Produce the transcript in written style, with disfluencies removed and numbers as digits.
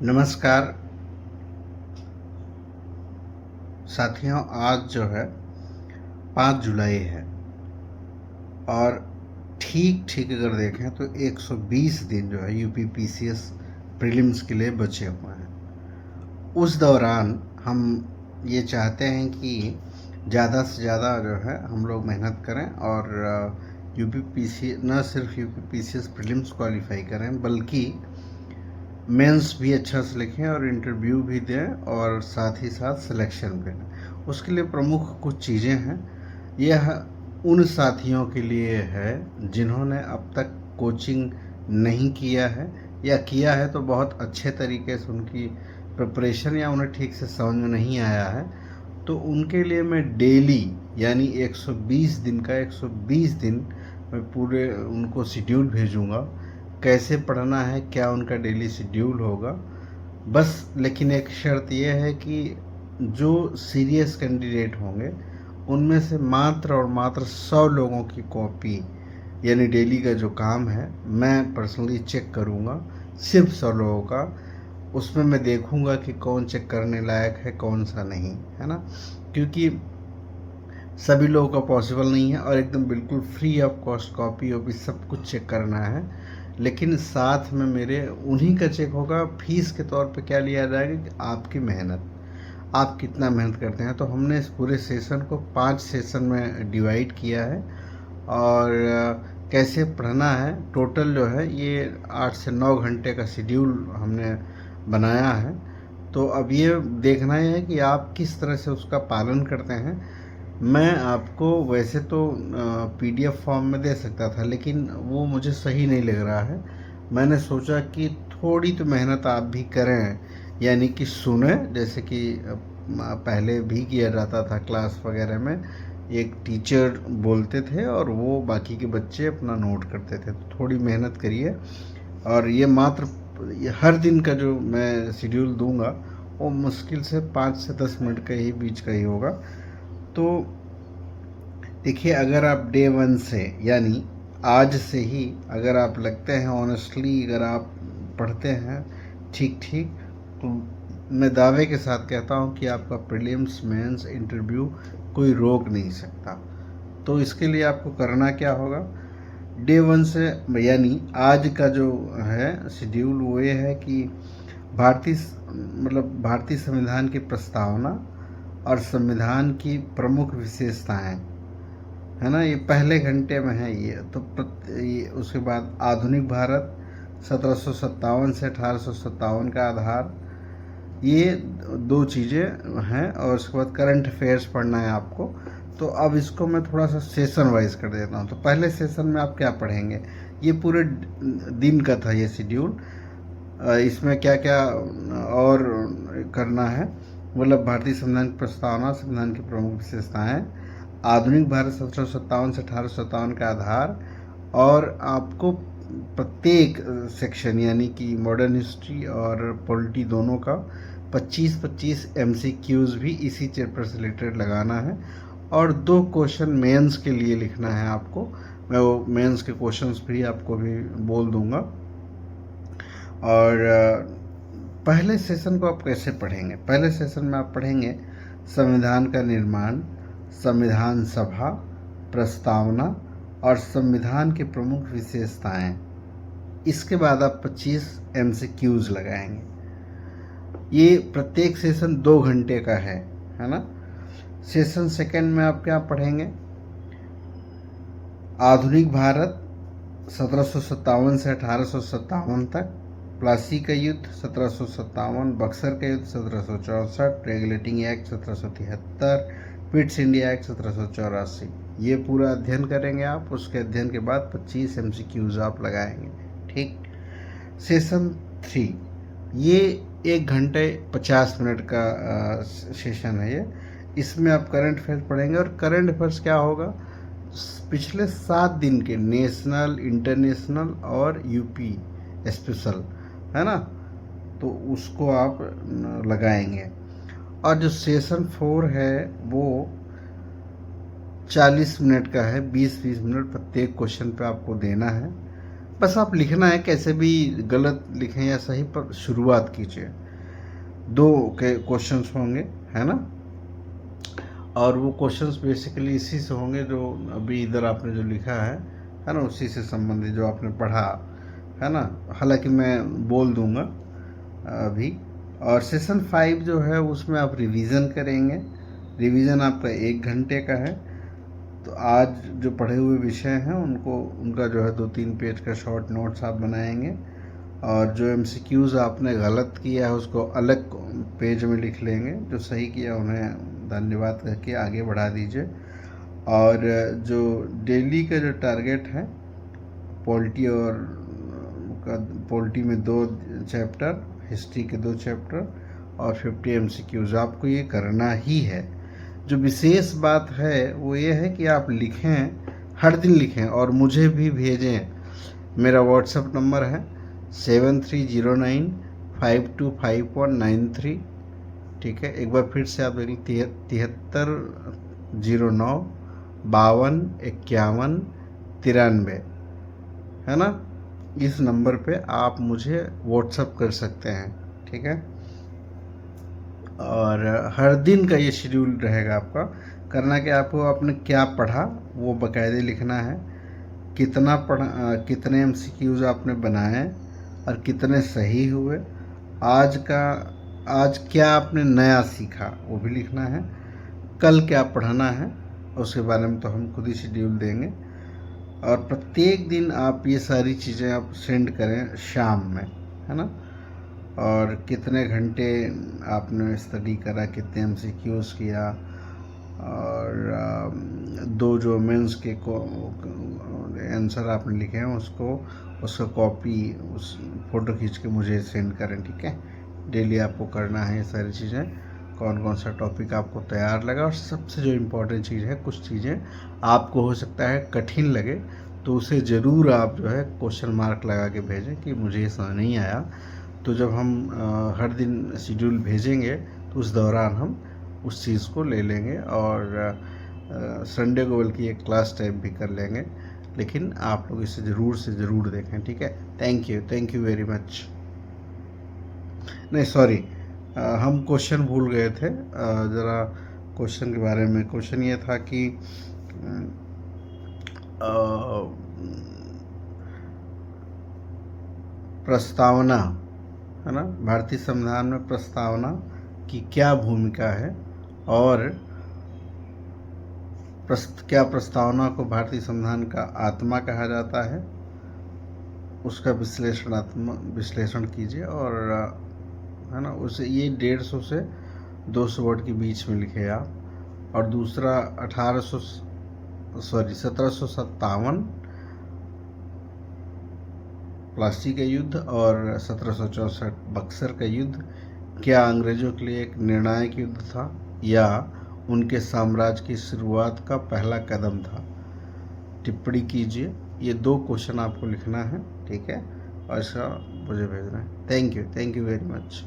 नमस्कार साथियों, आज जो है 5 जुलाई है और ठीक अगर देखें तो 120 दिन जो है यूपी पीसीएस प्रीलिम्स के लिए बचे हुए हैं। उस दौरान हम ये चाहते हैं कि ज़्यादा से ज़्यादा जो है हम लोग मेहनत करें और यूपी पीसी न सिर्फ यूपी पीसीएस प्रीलिम्स क्वालिफाई करें बल्कि मेंस भी अच्छा से लिखें और इंटरव्यू भी दें और साथ ही साथ सिलेक्शन भी दें। उसके लिए प्रमुख कुछ चीज़ें हैं। यह उन साथियों के लिए है जिन्होंने अब तक कोचिंग नहीं किया है या किया है तो बहुत अच्छे तरीके से उनकी प्रिपरेशन या उन्हें ठीक से समझ में नहीं आया है, तो उनके लिए मैं डेली यानी 120 दिन का 120 दिन मैं पूरे उनको शेड्यूल भेजूँगा, कैसे पढ़ना है, क्या उनका डेली शेड्यूल होगा। बस लेकिन एक शर्त यह है कि जो सीरियस कैंडिडेट होंगे उनमें से मात्र और मात्र 100 लोगों की कॉपी यानी डेली का जो काम है मैं पर्सनली चेक करूँगा, सिर्फ 100 लोगों का। उसमें मैं देखूँगा कि कौन चेक करने लायक है कौन सा नहीं, है ना, क्योंकि सभी लोगों का पॉसिबल नहीं है और एकदम बिल्कुल फ्री ऑफ कॉस्ट कॉपी वॉपी सब कुछ चेक करना है। लेकिन साथ में मेरे उन्हीं का चेक होगा। फीस के तौर पे क्या लिया जाएगा कि आपकी मेहनत, आप कितना मेहनत करते हैं। तो हमने इस पूरे सेशन को 5 सेशन में डिवाइड किया है और कैसे पढ़ना है, टोटल जो है ये 8 से 9 घंटे का शेड्यूल हमने बनाया है। तो अब ये देखना है कि आप किस तरह से उसका पालन करते हैं। मैं आपको वैसे तो पीडीएफ फॉर्म में दे सकता था लेकिन वो मुझे सही नहीं लग रहा है। मैंने सोचा कि थोड़ी तो मेहनत आप भी करें, यानी कि सुने, जैसे कि पहले भी किया जाता था क्लास वगैरह में। एक टीचर बोलते थे और वो बाकी के बच्चे अपना नोट करते थे। तो थोड़ी मेहनत करिए और ये हर दिन का जो मैं शेड्यूल दूंगा वो मुश्किल से 5 से 10 मिनट के ही बीच का ही होगा। तो देखिए, अगर आप डे 1 से यानी आज से ही अगर आप लगते हैं ऑनेस्टली, अगर आप पढ़ते हैं ठीक, तो मैं दावे के साथ कहता हूं कि आपका प्रीलिम्स मेंस इंटरव्यू कोई रोक नहीं सकता। तो इसके लिए आपको करना क्या होगा, डे 1 से यानी आज का जो है शेड्यूल वो ये है कि भारतीय संविधान की प्रस्तावना और संविधान की प्रमुख विशेषताएं, है ना, ये पहले घंटे में है। ये उसके बाद आधुनिक भारत 1757 से 1857 का आधार, ये 2 चीज़ें हैं। और उसके बाद करंट अफेयर्स पढ़ना है आपको। तो अब इसको मैं थोड़ा सा सेशन वाइज कर देता हूँ। तो पहले सेशन में आप क्या पढ़ेंगे, ये पूरे दिन का था ये शेड्यूल। इसमें क्या क्या और करना है, मतलब भारतीय संविधान की प्रस्तावना, संविधान की प्रमुख विशेषताएं, आधुनिक भारत 1757 से 1857 का आधार, और आपको प्रत्येक सेक्शन यानी कि मॉडर्न हिस्ट्री और पॉलिटी दोनों का 25-25 MCQs भी इसी चैप्टर से रिलेटेड लगाना है। और 2 क्वेश्चन मेंस के लिए लिखना है आपको। मैं वो मेंस के क्वेश्चंस भी आपको भी बोल दूंगा। और पहले सेशन को आप कैसे पढ़ेंगे, पहले सेशन में आप पढ़ेंगे संविधान का निर्माण, संविधान सभा, प्रस्तावना और संविधान की प्रमुख विशेषताएं। इसके बाद आप 25 MCQs लगाएंगे। ये प्रत्येक सेशन 2 घंटे का है ना। सेशन सेकंड में आप क्या पढ़ेंगे, आधुनिक भारत 1757 से 1857 तक, प्लासी का युद्ध 1757, बक्सर का युद्ध 1764, regulating act 1773, Pitt's India act 1784। ये पूरा अध्ययन करेंगे आप। उसके अध्ययन के बाद 25 MCQs आप लगाएंगे। ठीक। सेशन 3, ये 1 घंटे 50 मिनट का सेशन है ये। इसमें आप करंट अफेयर्स पढ़ेंगे। और करंट अफेयर्स क्या होगा, पिछले 7 दिन के नेशनल, इंटरनेशनल और यूपी स्पेशल, है ना, तो उसको आप लगाएंगे। और जो सेशन 4 है वो 40 मिनट का है, 20-20 मिनट प्रत्येक क्वेश्चन पे आपको देना है। बस आप लिखना है, कैसे भी गलत लिखें या सही, पर शुरुआत कीजिए। 2 के क्वेश्चंस होंगे, है ना, और वो क्वेश्चंस बेसिकली इसी से होंगे जो अभी इधर आपने जो लिखा है ना, उसी से संबंधित जो आपने पढ़ा है ना। हालांकि मैं बोल दूंगा अभी। और सेशन 5 जो है उसमें आप रिवीजन करेंगे। रिवीजन आपका 1 घंटे का है। तो आज जो पढ़े हुए विषय हैं उनका जो है 2-3 पेज का शॉर्ट नोट्स आप बनाएंगे, और जो एमसीक्यूज़ आपने गलत किया है उसको अलग पेज में लिख लेंगे, जो सही किया उन्हें धन्यवाद करके आगे बढ़ा दीजिए। और जो डेली का जो टारगेट है, पॉलिटी पॉलिटी में 2 चैप्टर, हिस्ट्री के 2 चैप्टर और 50 एमसीक्यूज़ आपको ये करना ही है। जो विशेष बात है वो ये है कि आप लिखें, हर दिन लिखें और मुझे भी भेजें। मेरा व्हाट्सएप नंबर है 7309525193। ठीक है, एक बार फिर से आप देखें, 7309525193, है ना। इस नंबर पे आप मुझे व्हाट्सएप कर सकते हैं, ठीक है। और हर दिन का ये शेड्यूल रहेगा आपका। करना कि आपको आपने क्या पढ़ा वो बाकायदे लिखना है, कितना पढ़ा, कितने एमसीक्यूज़ आपने बनाए और कितने सही हुए, आज क्या आपने नया सीखा वो भी लिखना है, कल क्या पढ़ाना है उसके बारे में तो हम खुद ही शेड्यूल देंगे। और प्रत्येक दिन आप ये सारी चीज़ें आप सेंड करें शाम में, है ना। और कितने घंटे आपने स्टडी करा, कितने एमसीक्यूज़ किया, और 2 जो मेंस के आंसर आपने लिखे हैं उसका कॉपी, उस फ़ोटो खींच के मुझे सेंड करें, ठीक है। डेली आपको करना है ये सारी चीज़ें। कौन कौन सा टॉपिक आपको तैयार लगा, और सबसे जो इम्पोर्टेंट चीज़ है, कुछ चीज़ें आपको हो सकता है कठिन लगे तो उसे ज़रूर आप जो है क्वेश्चन मार्क लगा के भेजें कि मुझे ये समझ नहीं आया। तो जब हम हर दिन शेड्यूल भेजेंगे तो उस दौरान हम उस चीज़ को ले लेंगे, और संडे को बल्कि एक क्लास टाइप भी कर लेंगे। लेकिन आप लोग इसे ज़रूर से ज़रूर देखें, ठीक है। Thank you very much. नहीं, सॉरी, हम क्वेश्चन भूल गए थे। ज़रा क्वेश्चन के बारे में, क्वेश्चन ये था कि प्रस्तावना, है ना, भारतीय संविधान में प्रस्तावना की क्या भूमिका है, और क्या प्रस्तावना को भारतीय संविधान का आत्मा कहा जाता है, उसका विश्लेषण कीजिए। और है ना, उसे ये 150 से 200 वर्ड के बीच में लिखे आप। और दूसरा 1757 प्लासी का युद्ध और 1764 बक्सर का युद्ध क्या अंग्रेजों के लिए एक निर्णायक युद्ध था, या उनके साम्राज्य की शुरुआत का पहला कदम था। टिप्पणी कीजिए। ये 2 क्वेश्चन आपको लिखना है, ठीक है, और इसका मुझे भेजना है। Thank you very much.